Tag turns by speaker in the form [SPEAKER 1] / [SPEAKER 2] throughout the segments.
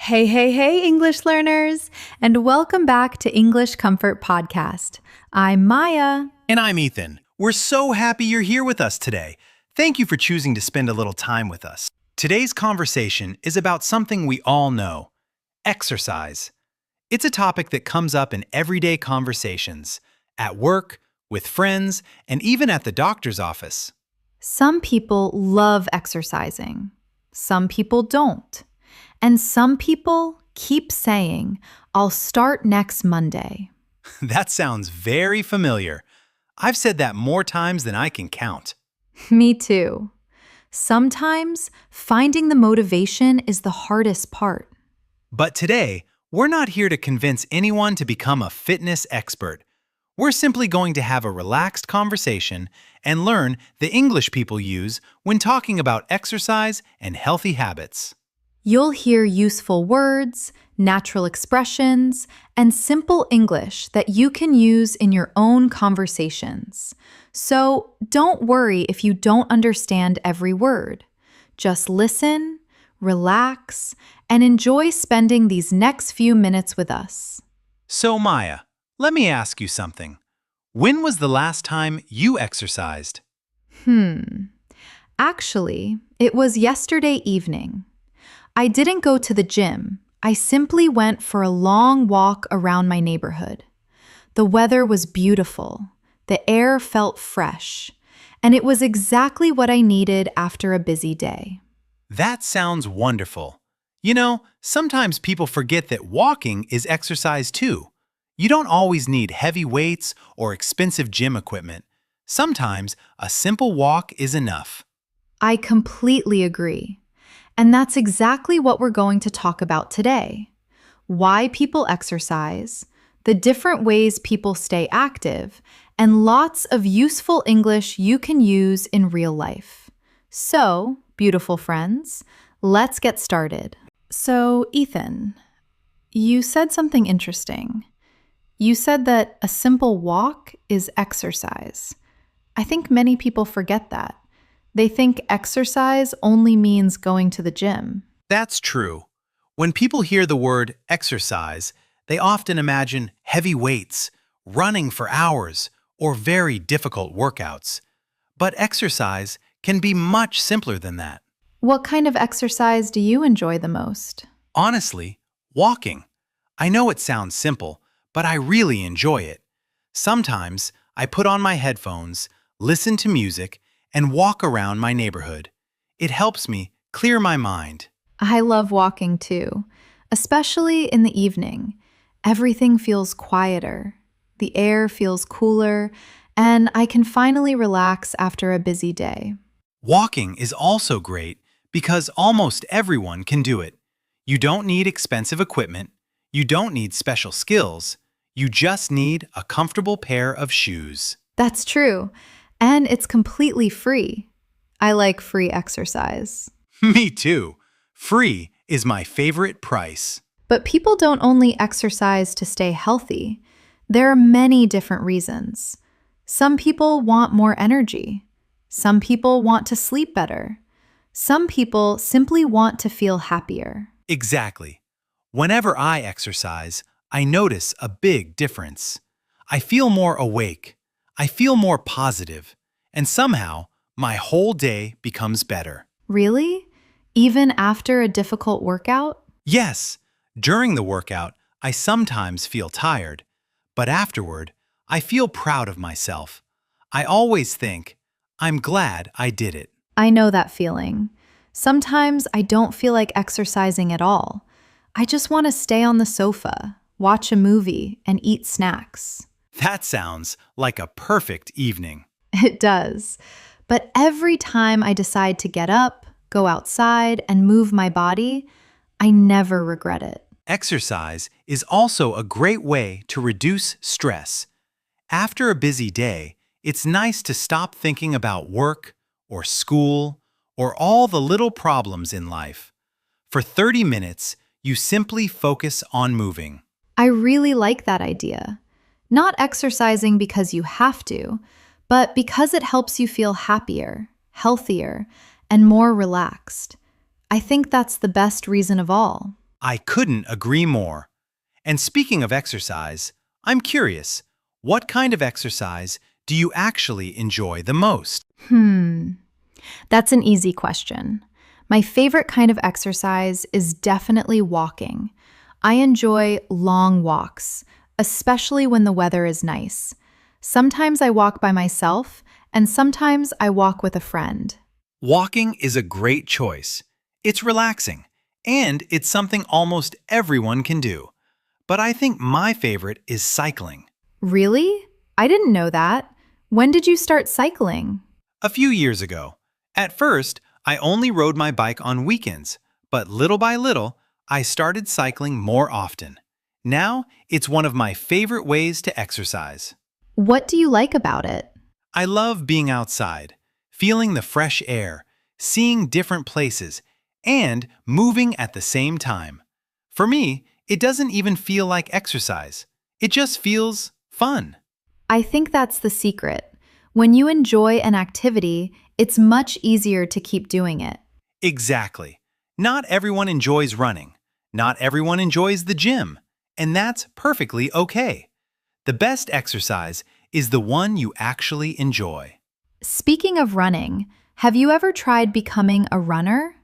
[SPEAKER 1] Hey, hey, hey, English learners, and welcome back to English Comfort Podcast. I'm Maya.
[SPEAKER 2] And I'm Ethan. We're so happy you're here with us today. Thank you for choosing to spend a little time with us. Today's conversation is about something we all know: exercise. It's a topic that comes up in everyday conversations, at work, with friends, and even at the doctor's office.
[SPEAKER 1] Some people love exercising. Some people don't. And some people keep saying, I'll start next Monday.
[SPEAKER 2] That sounds very familiar. I've said that more times than I can count.
[SPEAKER 1] Me too. Sometimes finding the motivation is the hardest part.
[SPEAKER 2] But today, we're not here to convince anyone to become a fitness expert. We're simply going to have a relaxed conversation and learn the English people use when talking about exercise and healthy habits.
[SPEAKER 1] You'll hear useful words, natural expressions, and simple English that you can use in your own conversations. So don't worry if you don't understand every word. Just listen, relax, and enjoy spending these next few minutes with us.
[SPEAKER 2] So, Maya, let me ask you something. When was the last time you exercised?
[SPEAKER 1] Actually, it was yesterday evening. I didn't go to the gym. I simply went for a long walk around my neighborhood. The weather was beautiful. The air felt fresh. And it was exactly what I needed after a busy day.
[SPEAKER 2] That sounds wonderful. You know, sometimes people forget that walking is exercise too. You don't always need heavy weights or expensive gym equipment. Sometimes a simple walk is enough.
[SPEAKER 1] I completely agree. And that's exactly what we're going to talk about today. Why people exercise, the different ways people stay active, and lots of useful English you can use in real life. So, beautiful friends, let's get started. So, Ethan, you said something interesting. You said that a simple walk is exercise. I think many people forget that. They think exercise only means going to the gym.
[SPEAKER 2] That's true. When people hear the word exercise, they often imagine heavy weights, running for hours, or very difficult workouts. But exercise can be much simpler than that.
[SPEAKER 1] What kind of exercise do you enjoy the most?
[SPEAKER 2] Honestly, walking. I know it sounds simple, but I really enjoy it. Sometimes I put on my headphones, listen to music, and walk around my neighborhood. It helps me clear my mind.
[SPEAKER 1] I love walking too, especially in the evening. Everything feels quieter, the air feels cooler, and I can finally relax after a busy day.
[SPEAKER 2] Walking is also great because almost everyone can do it. You don't need expensive equipment. You don't need special skills. You just need a comfortable pair of shoes.
[SPEAKER 1] That's true. And it's completely free. I like free exercise.
[SPEAKER 2] Me too. Free is my favorite price.
[SPEAKER 1] But people don't only exercise to stay healthy. There are many different reasons. Some people want more energy. Some people want to sleep better. Some people simply want to feel happier.
[SPEAKER 2] Exactly. Whenever I exercise, I notice a big difference. I feel more awake. I feel more positive, and somehow my whole day becomes better.
[SPEAKER 1] Really? Even after a difficult workout?
[SPEAKER 2] Yes, during the workout, I sometimes feel tired, but afterward, I feel proud of myself. I always think, I'm glad I did it.
[SPEAKER 1] I know that feeling. Sometimes I don't feel like exercising at all. I just want to stay on the sofa, watch a movie, and eat snacks.
[SPEAKER 2] That sounds like a perfect evening.
[SPEAKER 1] It does. But every time I decide to get up, go outside, and move my body, I never regret it.
[SPEAKER 2] Exercise is also a great way to reduce stress. After a busy day, it's nice to stop thinking about work or school or all the little problems in life. For 30 minutes, you simply focus on moving.
[SPEAKER 1] I really like that idea. Not exercising because you have to, but because it helps you feel happier, healthier, and more relaxed. I think that's the best reason of all.
[SPEAKER 2] I couldn't agree more. And speaking of exercise, I'm curious, what kind of exercise do you actually enjoy the most?
[SPEAKER 1] Hmm, that's an easy question. My favorite kind of exercise is definitely walking. I enjoy long walks, especially when the weather is nice. Sometimes I walk by myself, and sometimes I walk with a friend.
[SPEAKER 2] Walking is a great choice. It's relaxing, and it's something almost everyone can do. But I think my favorite is cycling.
[SPEAKER 1] Really? I didn't know that. When did you start cycling?
[SPEAKER 2] A few years ago, at first, I only rode my bike on weekends, but little by little, I started cycling more often. Now, it's one of my favorite ways to exercise.
[SPEAKER 1] What do you like about it?
[SPEAKER 2] I love being outside, feeling the fresh air, seeing different places, and moving at the same time. For me, it doesn't even feel like exercise. It just feels fun.
[SPEAKER 1] I think that's the secret. When you enjoy an activity, it's much easier to keep doing it.
[SPEAKER 2] Exactly. Not everyone enjoys running. Not everyone enjoys the gym. And that's perfectly okay. The best exercise is the one you actually enjoy.
[SPEAKER 1] Speaking of running, have you ever tried becoming a runner?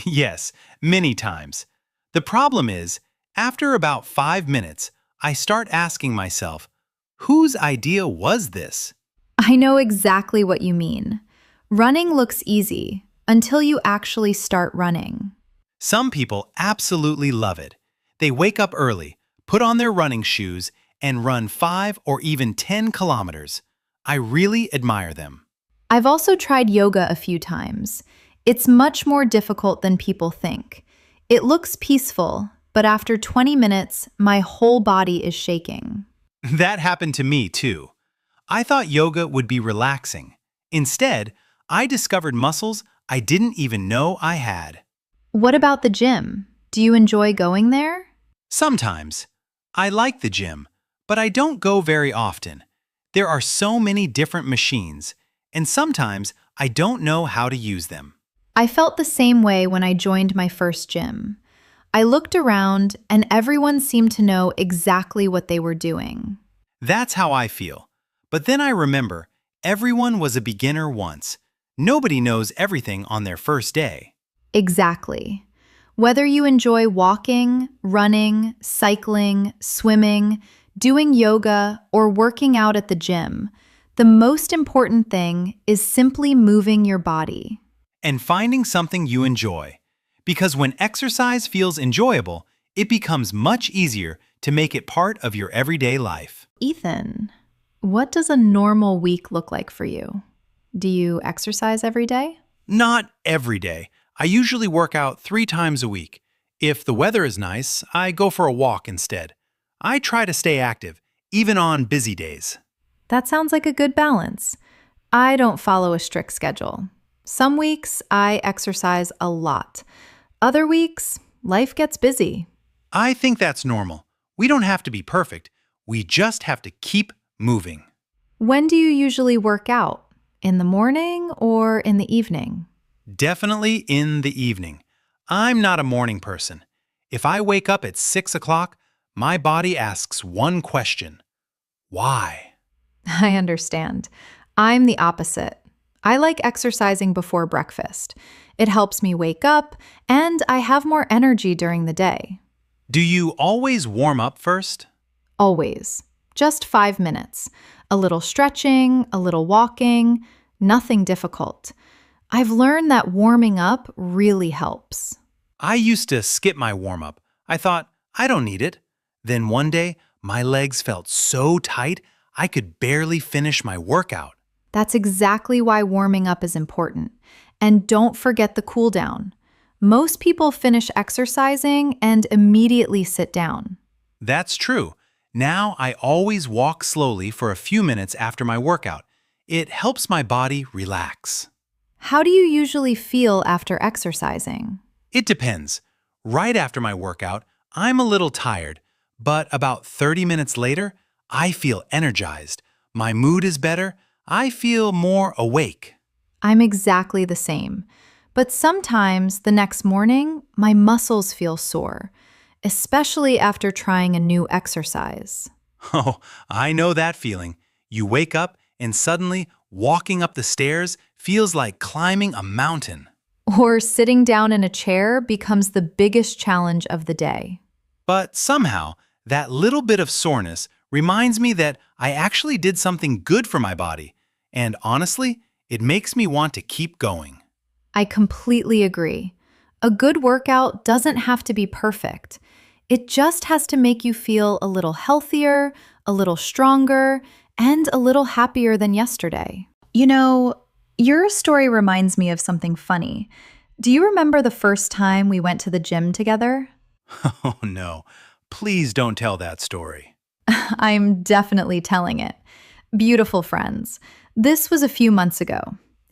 [SPEAKER 2] Yes, many times. The problem is, after about 5 minutes, I start asking myself, whose idea was this?
[SPEAKER 1] I know exactly what you mean. Running looks easy until you actually start running.
[SPEAKER 2] Some people absolutely love it. They wake up early, put on their running shoes, and run 5 or even 10 kilometers. I really admire them.
[SPEAKER 1] I've also tried yoga a few times. It's much more difficult than people think. It looks peaceful, but after 20 minutes, my whole body is shaking.
[SPEAKER 2] That happened to me too. I thought yoga would be relaxing. Instead, I discovered muscles I didn't even know I had.
[SPEAKER 1] What about the gym? Do you enjoy going there?
[SPEAKER 2] Sometimes. I like the gym, but I don't go very often. There are so many different machines, and sometimes I don't know how to use them.
[SPEAKER 1] I felt the same way when I joined my first gym. I looked around and everyone seemed to know exactly what they were doing.
[SPEAKER 2] That's how I feel. But then I remember, everyone was a beginner once. Nobody knows everything on their first day.
[SPEAKER 1] Exactly. Whether you enjoy walking, running, cycling, swimming, doing yoga, or working out at the gym, the most important thing is simply moving your body.
[SPEAKER 2] And finding something you enjoy. Because when exercise feels enjoyable, it becomes much easier to make it part of your everyday life.
[SPEAKER 1] Ethan, what does a normal week look like for you? Do you exercise every day?
[SPEAKER 2] Not every day. I usually work out 3 times a week. If the weather is nice, I go for a walk instead. I try to stay active, even on busy days.
[SPEAKER 1] That sounds like a good balance. I don't follow a strict schedule. Some weeks I exercise a lot. Other weeks, life gets busy.
[SPEAKER 2] I think that's normal. We don't have to be perfect. We just have to keep moving.
[SPEAKER 1] When do you usually work out? In the morning or in the evening?
[SPEAKER 2] Definitely in the evening. I'm not a morning person. If I wake up at 6 o'clock, my body asks one question. Why?
[SPEAKER 1] I understand. I'm the opposite. I like exercising before breakfast. It helps me wake up, and I have more energy during the day.
[SPEAKER 2] Do you always warm up first?
[SPEAKER 1] Always. Just 5 minutes. A little stretching, a little walking, nothing difficult. I've learned that warming up really helps.
[SPEAKER 2] I used to skip my warm up. I thought, I don't need it. Then one day, my legs felt so tight, I could barely finish my workout.
[SPEAKER 1] That's exactly why warming up is important. And don't forget the cool down. Most people finish exercising and immediately sit down.
[SPEAKER 2] That's true. Now I always walk slowly for a few minutes after my workout. It helps my body relax.
[SPEAKER 1] How do you usually feel after exercising?
[SPEAKER 2] It depends. Right after my workout, I'm a little tired, but about 30 minutes later, I feel energized. My mood is better. I feel more awake.
[SPEAKER 1] I'm exactly the same. But sometimes the next morning, my muscles feel sore. especially after trying a new exercise.
[SPEAKER 2] Oh, I know that feeling. You wake up and suddenly walking up the stairs feels like climbing a mountain.
[SPEAKER 1] Or sitting down in a chair becomes the biggest challenge of the day.
[SPEAKER 2] But somehow, that little bit of soreness reminds me that I actually did something good for my body. And honestly, it makes me want to keep going.
[SPEAKER 1] I completely agree. A good workout doesn't have to be perfect. It just has to make you feel a little healthier, a little stronger, and a little happier than yesterday. You know, your story reminds me of something funny. Do you remember the first time we went to the gym together?
[SPEAKER 2] Oh no, please don't tell that story.
[SPEAKER 1] I'm definitely telling it. Beautiful friends. This was a few months ago.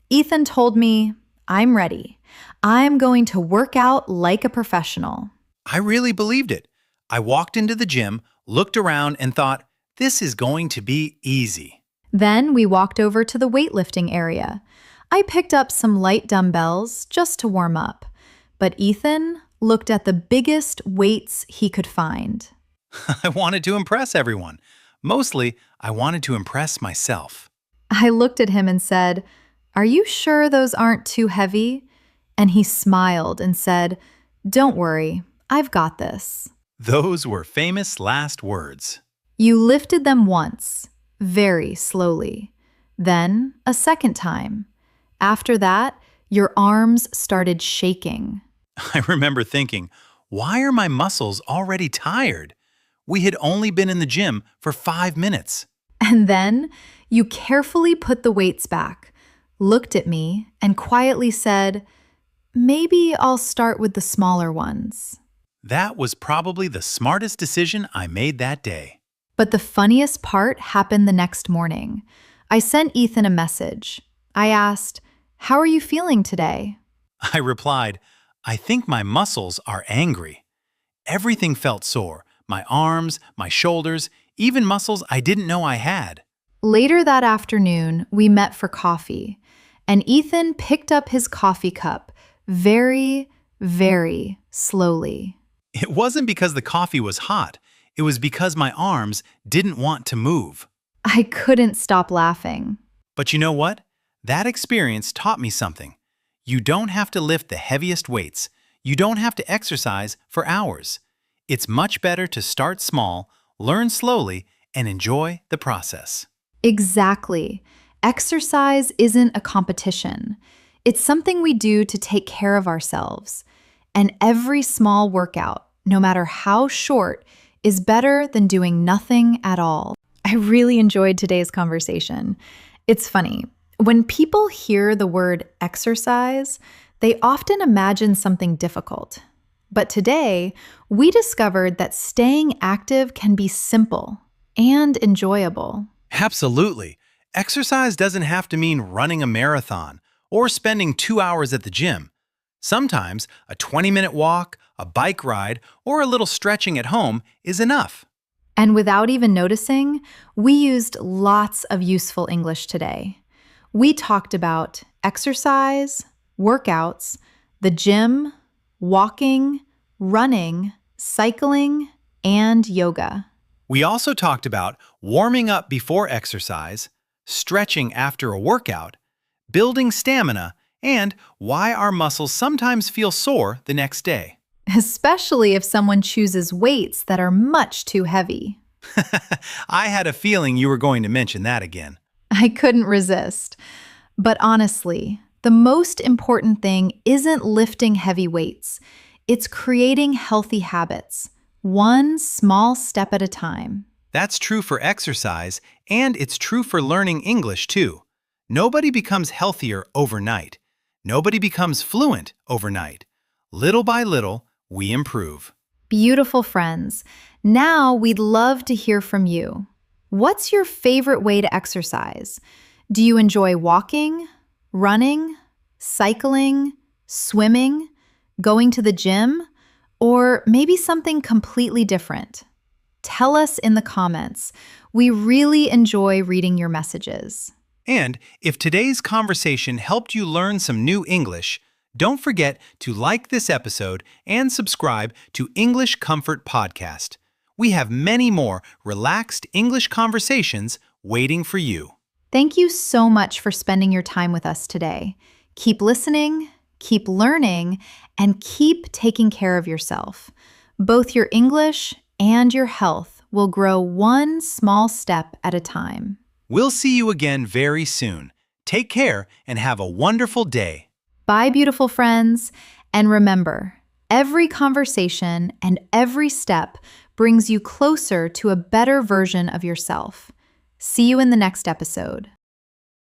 [SPEAKER 1] Ethan told me, I'm ready. I'm going to work out like a professional.
[SPEAKER 2] I really believed it. I walked into the gym, looked around, and thought, this is going to be easy.
[SPEAKER 1] Then we walked over to the weightlifting area. I picked up some light dumbbells just to warm up. But Ethan looked at the biggest weights he could find.
[SPEAKER 2] I wanted to impress everyone. Mostly, I wanted to impress myself.
[SPEAKER 1] I looked at him and said, Are you sure those aren't too heavy? And he smiled and said, Don't worry, I've got this.
[SPEAKER 2] Those were famous last words.
[SPEAKER 1] You lifted them once, very slowly, then a second time. After that, your arms started shaking.
[SPEAKER 2] I remember thinking, why are my muscles already tired? We had only been in the gym for 5 minutes.
[SPEAKER 1] And then you carefully put the weights back, looked at me, and quietly said, Maybe I'll start with the smaller ones.
[SPEAKER 2] That was probably the smartest decision I made that day.
[SPEAKER 1] But the funniest part happened the next morning. I sent Ethan a message. I asked, How are you feeling today?
[SPEAKER 2] I replied, I think my muscles are angry. Everything felt sore. My arms, my shoulders, even muscles I didn't know I had.
[SPEAKER 1] Later that afternoon, we met for coffee, and Ethan picked up his coffee cup very, very slowly.
[SPEAKER 2] It wasn't because the coffee was hot. It was because my arms didn't want to move.
[SPEAKER 1] I couldn't stop laughing.
[SPEAKER 2] But you know what? That experience taught me something. You don't have to lift the heaviest weights. You don't have to exercise for hours. It's much better to start small, learn slowly, and enjoy the process.
[SPEAKER 1] Exactly. Exercise isn't a competition. It's something we do to take care of ourselves. And every small workout, no matter how short, is better than doing nothing at all. I really enjoyed today's conversation. It's funny. When people hear the word exercise, they often imagine something difficult. But today, we discovered that staying active can be simple and enjoyable.
[SPEAKER 2] Absolutely. Exercise doesn't have to mean running a marathon or spending 2 hours at the gym. Sometimes a 20-minute walk, a bike ride, or a little stretching at home is enough.
[SPEAKER 1] And without even noticing, we used lots of useful English today. We talked about exercise, workouts, the gym, walking, running, cycling, and yoga.
[SPEAKER 2] We also talked about warming up before exercise, stretching after a workout, building stamina, and why our muscles sometimes feel sore the next day.
[SPEAKER 1] Especially if someone chooses weights that are much too heavy.
[SPEAKER 2] I had a feeling you were going to mention that again.
[SPEAKER 1] I couldn't resist. But honestly, the most important thing isn't lifting heavy weights. It's creating healthy habits, one small step at a time.
[SPEAKER 2] That's true for exercise, and it's true for learning English too. Nobody becomes healthier overnight. Nobody becomes fluent overnight. Little by little, we improve.
[SPEAKER 1] Beautiful friends, now we'd love to hear from you. What's your favorite way to exercise? Do you enjoy walking, running, cycling, swimming, going to the gym, or maybe something completely different? Tell us in the comments. We really enjoy reading your messages.
[SPEAKER 2] And if today's conversation helped you learn some new English, Don't forget to like this episode and subscribe to English Comfort Podcast. We have many more relaxed English conversations waiting for you.
[SPEAKER 1] Thank you so much for spending your time with us today. Keep listening, keep learning, and keep taking care of yourself. Both your English and your health will grow one small step at a time.
[SPEAKER 2] We'll see you again very soon. Take care and have a wonderful day.
[SPEAKER 1] Bye, beautiful friends. And remember, every conversation and every step brings you closer to a better version of yourself. See you in the next episode.